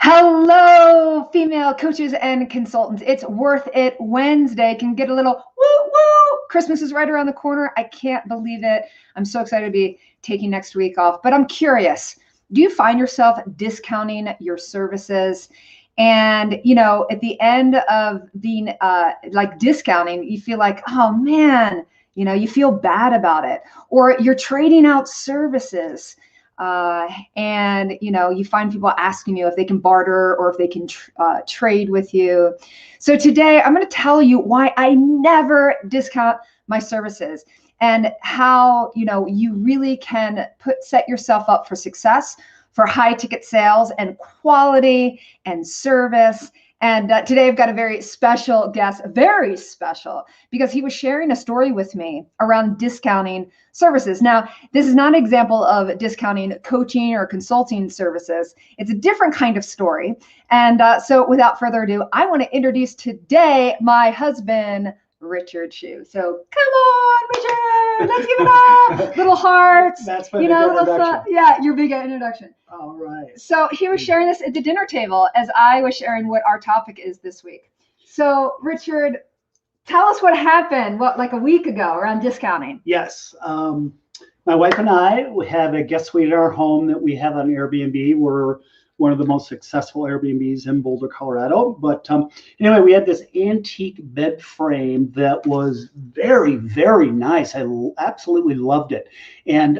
Hello, female coaches and consultants. It's Worth It Wednesday. Can get a little woo woo. Christmas is right around the corner. I can't believe it. I'm so excited to be taking next week off. But I'm curious, do you find yourself discounting your services? And, at the end of being like discounting, you feel like, oh man, you feel bad about it. Or you're trading out services. And you find people asking you if they can barter or if they can trade with you. So today I'm going to tell you why I never discount my services and how you really can set yourself up for success, for high ticket sales and quality and service. And today I've got a very special guest, very special, because he was sharing a story with me around discounting services. Now, this is not an example of discounting coaching or consulting services. It's a different kind of story. And so without further ado, I want to introduce today my husband, Richard Shue. So come on, Richard, let's give it up. Little hearts. That's my big introduction. Yeah, your big introduction. All right. So he was sharing this at the dinner table as I was sharing what our topic is this week. So Richard, tell us what happened, like a week ago around discounting. Yes. My wife and I have a guest suite at our home that we have on Airbnb. We're one of the most successful Airbnbs in Boulder, Colorado. But anyway, we had this antique bed frame that was very, very nice. I absolutely loved it. And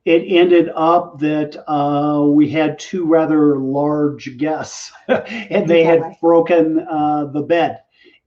it ended up that we had two rather large guests and they had broken the bed.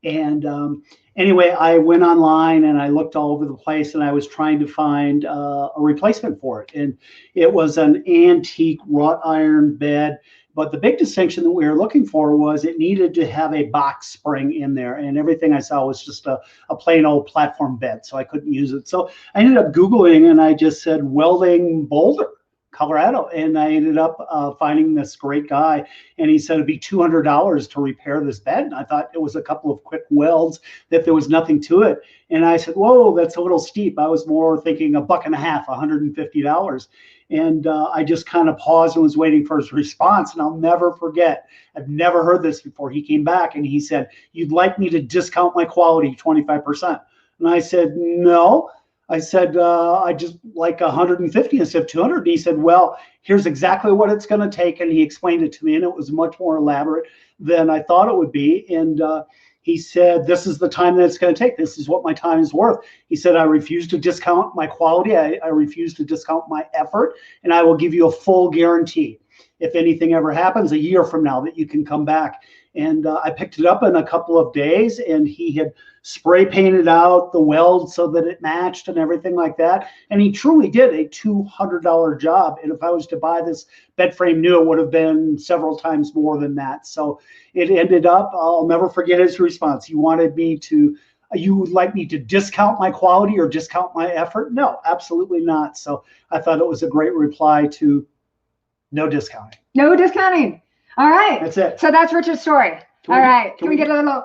And anyway, I went online and I looked all over the place and I was trying to find a replacement for it. And it was an antique wrought iron bed. But the big distinction that we were looking for was it needed to have a box spring in there. And everything I saw was just a plain old platform bed. So I couldn't use it. So I ended up Googling and I just said welding Boulder, Colorado. And I ended up finding this great guy. And he said it'd be $200 to repair this bed. And I thought it was a couple of quick welds, that there was nothing to it. And I said, whoa, that's a little steep. I was more thinking $1.50, $150. And I just kind of paused and was waiting for his response. And I'll never forget, I've never heard this before. He came back and he said, you'd like me to discount my quality 25%. And I said, no. I said, I just like 150 instead of 200. And he said, well, here's exactly what it's going to take. And he explained it to me, and it was much more elaborate than I thought it would be. And he said, this is the time that it's going to take. This is what my time is worth. He said, I refuse to discount my quality. I refuse to discount my effort, and I will give you a full guarantee. If anything ever happens a year from now, that you can come back. And I picked it up in a couple of days, and he had spray painted out the weld so that it matched and everything like that. And he truly did a $200 job. And if I was to buy this bed frame new, it would have been several times more than that. So it ended up, I'll never forget his response. He wanted me to, you would like me to discount my quality or discount my effort? No, absolutely not. So I thought it was a great reply to no discounting. No discounting. All right. That's it. So that's Richard's story. All right. Can we get a little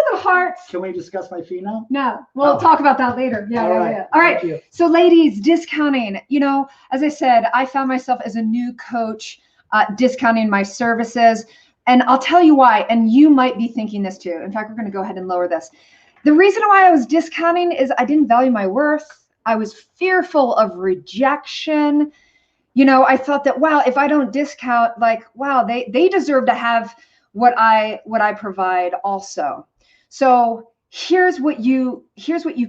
little hearts? Can we discuss my fee now? No. We'll talk about that later. Yeah. All right. Thank you. So ladies, discounting, as I said, I found myself as a new coach discounting my services. And I'll tell you why. And you might be thinking this too. In fact, we're going to go ahead and lower this. The reason why I was discounting is I didn't value my worth. I was fearful of rejection. I thought that, wow, if I don't discount, they deserve to have what I provide also. So here's what you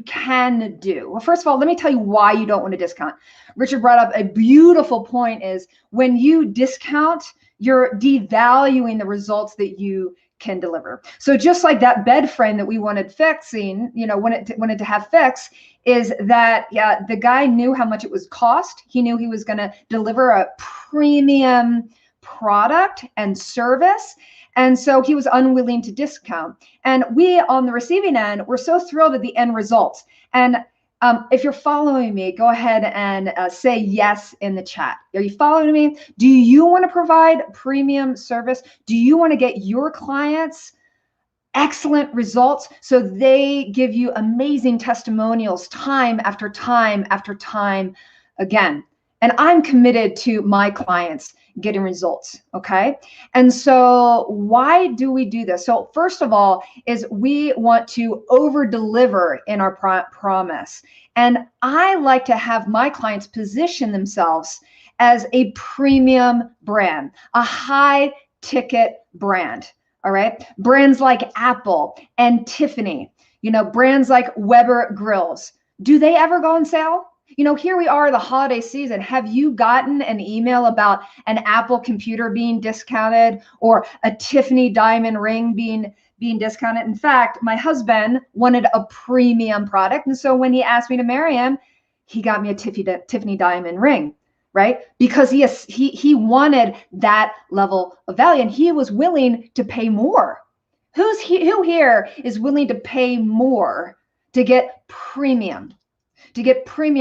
can do. Well, first of all, let me tell you why you don't want to discount. Richard brought up a beautiful point is when you discount, you're devaluing the results that you can deliver. So just like that bed frame that we wanted fixing, wanted to have fixed, is that the guy knew how much it was cost. He knew he was going to deliver a premium product and service. And so he was unwilling to discount. And we on the receiving end, we're so thrilled at the end results. And if you're following me, go ahead and say yes in the chat. Are you following me? Do you want to provide premium service? Do you want to get your clients excellent results so they give you amazing testimonials time after time after time again? And I'm committed to my clients getting results. Okay. And so why do we do this? So first of all is we want to over deliver in our promise. And I like to have my clients position themselves as a premium brand, a high ticket brand. All right. Brands like Apple and Tiffany, brands like Weber Grills. Do they ever go on sale? Here we are, the holiday season. Have you gotten an email about an Apple computer being discounted or a Tiffany diamond ring being discounted? In fact, my husband wanted a premium product. And so when he asked me to marry him, he got me a Tiffany diamond ring, right? Because he wanted that level of value and he was willing to pay more. Who here is willing to pay more to get premium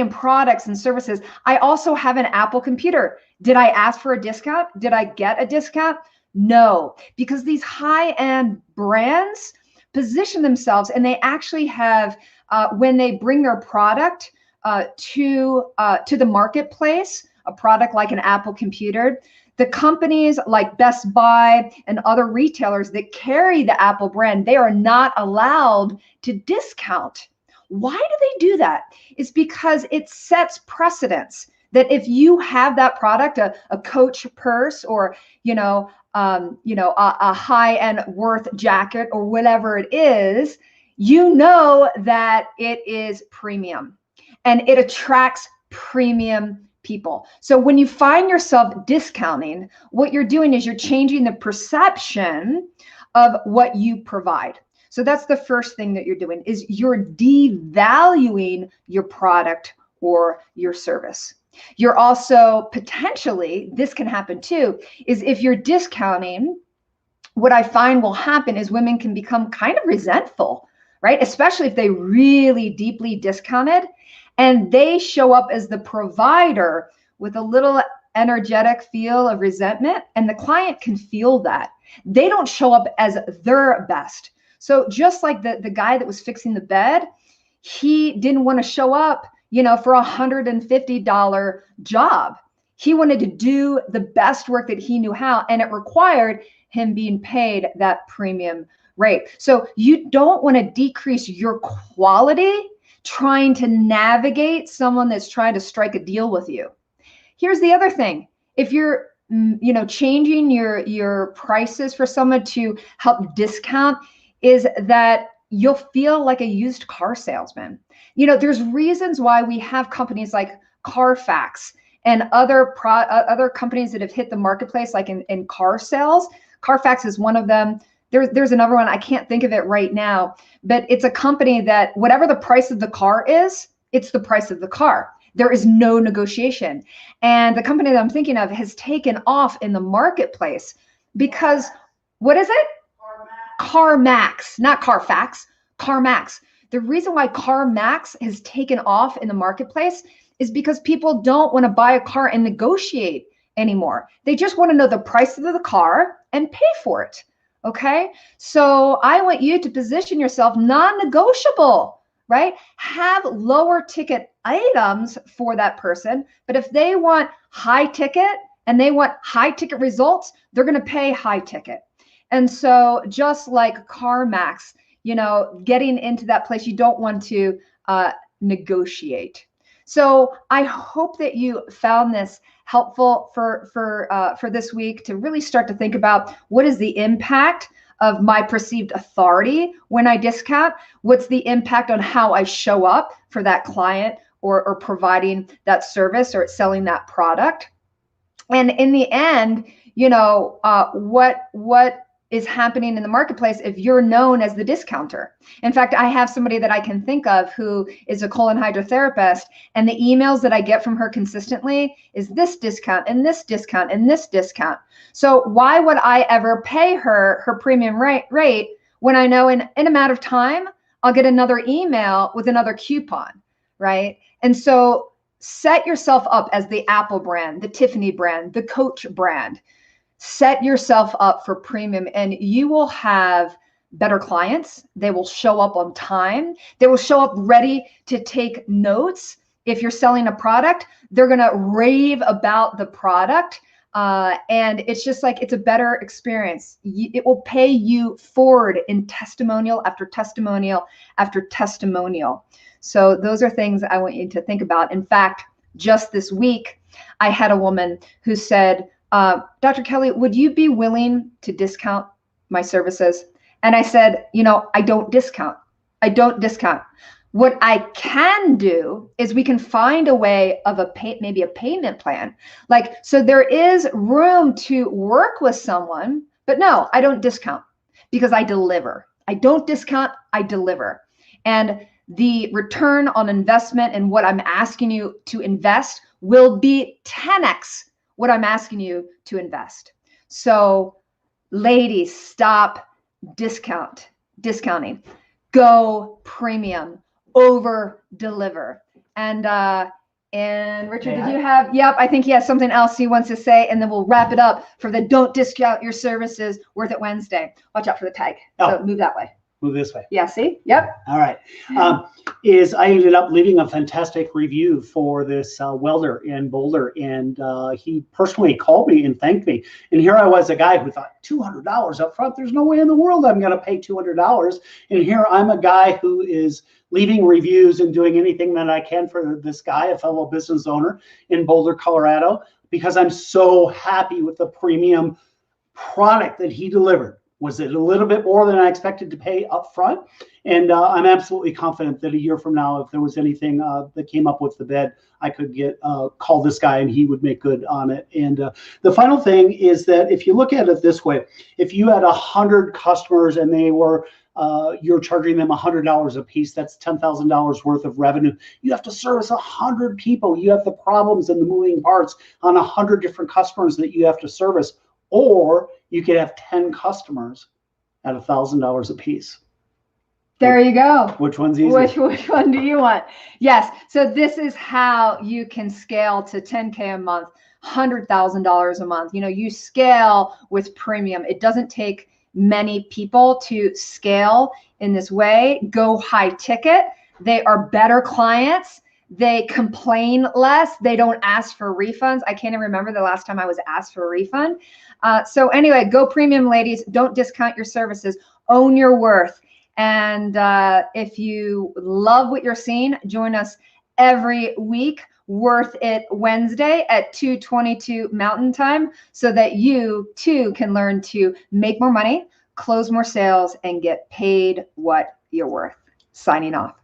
products and services? I also have an Apple computer. Did I ask for a discount? Did I get a discount? No, because these high-end brands position themselves and they actually have, when they bring their product to the marketplace, a product like an Apple computer, the companies like Best Buy and other retailers that carry the Apple brand, they are not allowed to discount. Why do they do that? It's because it sets precedence that if you have that product, a Coach purse or a high-end worth jacket or whatever it is, that it is premium and it attracts premium people. So when you find yourself discounting, what you're doing is you're changing the perception of what you provide. So that's the first thing that you're doing is you're devaluing your product or your service. You're also potentially, this can happen too, is if you're discounting, what I find will happen is women can become kind of resentful, right? Especially if they really deeply discounted and they show up as the provider with a little energetic feel of resentment, and the client can feel that. They don't show up as their best. So just like the guy that was fixing the bed, he didn't want to show up, for $150 job. He wanted to do the best work that he knew how, and it required him being paid that premium rate. So you don't want to decrease your quality trying to navigate someone that's trying to strike a deal with you. Here's the other thing. If you're changing your prices for someone to help discount, is that you'll feel like a used car salesman. There's reasons why we have companies like Carfax and other companies that have hit the marketplace, like in car sales. Carfax is one of them. There's another one, I can't think of it right now, but it's a company that whatever the price of the car is, it's the price of the car. There is no negotiation. And the company that I'm thinking of has taken off in the marketplace because, what is it? CarMax, not Carfax, CarMax. The reason why CarMax has taken off in the marketplace is because people don't want to buy a car and negotiate anymore. They just want to know the price of the car and pay for it. Okay. So I want you to position yourself non-negotiable, right? Have lower ticket items for that person. But if they want high ticket and they want high ticket results, they're going to pay high ticket. And so just like CarMax, getting into that place, you don't want to negotiate. So I hope that you found this helpful for this week to really start to think about what is the impact of my perceived authority when I discount, what's the impact on how I show up for that client or providing that service or selling that product. And in the end, what is happening in the marketplace if you're known as the discounter. In fact, I have somebody that I can think of who is a colon hydrotherapist, and the emails that I get from her consistently is this discount and this discount and this discount. So why would I ever pay her premium rate when I know in a matter of time, I'll get another email with another coupon, right? And so set yourself up as the Apple brand, the Tiffany brand, the Coach brand. Set yourself up for premium and you will have better clients. They will show up on time. They will show up ready to take notes. If you're selling a product, they're going to rave about the product. And it's just like, it's a better experience. It will pay you forward in testimonial after testimonial after testimonial. So those are things I want you to think about. In fact, just this week, I had a woman who said, Dr. Kelly, would you be willing to discount my services? And I said, I don't discount. I don't discount. What I can do is we can find a way of maybe a payment plan. So there is room to work with someone, but no, I don't discount because I deliver. I don't discount, I deliver. And the return on investment and what I'm asking you to invest will be 10x what I'm asking you to invest. So ladies, stop discounting. Go premium, over deliver. And Richard, did you have, yep, I think he has something else he wants to say, and then we'll wrap it up for the Don't Discount Your Services Worth It Wednesday. Watch out for the tag. So move that way. Move this way. Yeah, see? Yep. All right. I ended up leaving a fantastic review for this welder in Boulder, and he personally called me and thanked me. And here I was, a guy who thought $200 up front. There's no way in the world I'm going to pay $200. And here I'm a guy who is leaving reviews and doing anything that I can for this guy, a fellow business owner in Boulder, Colorado, because I'm so happy with the premium product that he delivered. Was it a little bit more than I expected to pay up front? And I'm absolutely confident that a year from now, if there was anything that came up with the bed, I could call this guy and he would make good on it. And the final thing is that if you look at it this way, if you had 100 customers and they were you're charging them $100 a piece, that's $10,000 worth of revenue. You have to service 100 people. You have the problems and the moving parts on 100 different customers that you have to service. Or you could have 10 customers at $1,000 a piece. There you go. Which one's easier? Which one do you want? Yes. So this is how you can scale to 10K a month, $100,000 a month. You scale with premium. It doesn't take many people to scale in this way. Go high ticket. They are better clients. They complain less. They don't ask for refunds. I can't even remember the last time I was asked for a refund. So anyway, go premium, ladies. Don't discount your services. Own your worth. And if you love what you're seeing, join us every week, Worth It Wednesday at 2:22 Mountain Time, so that you too can learn to make more money, close more sales, and get paid what you're worth. Signing off.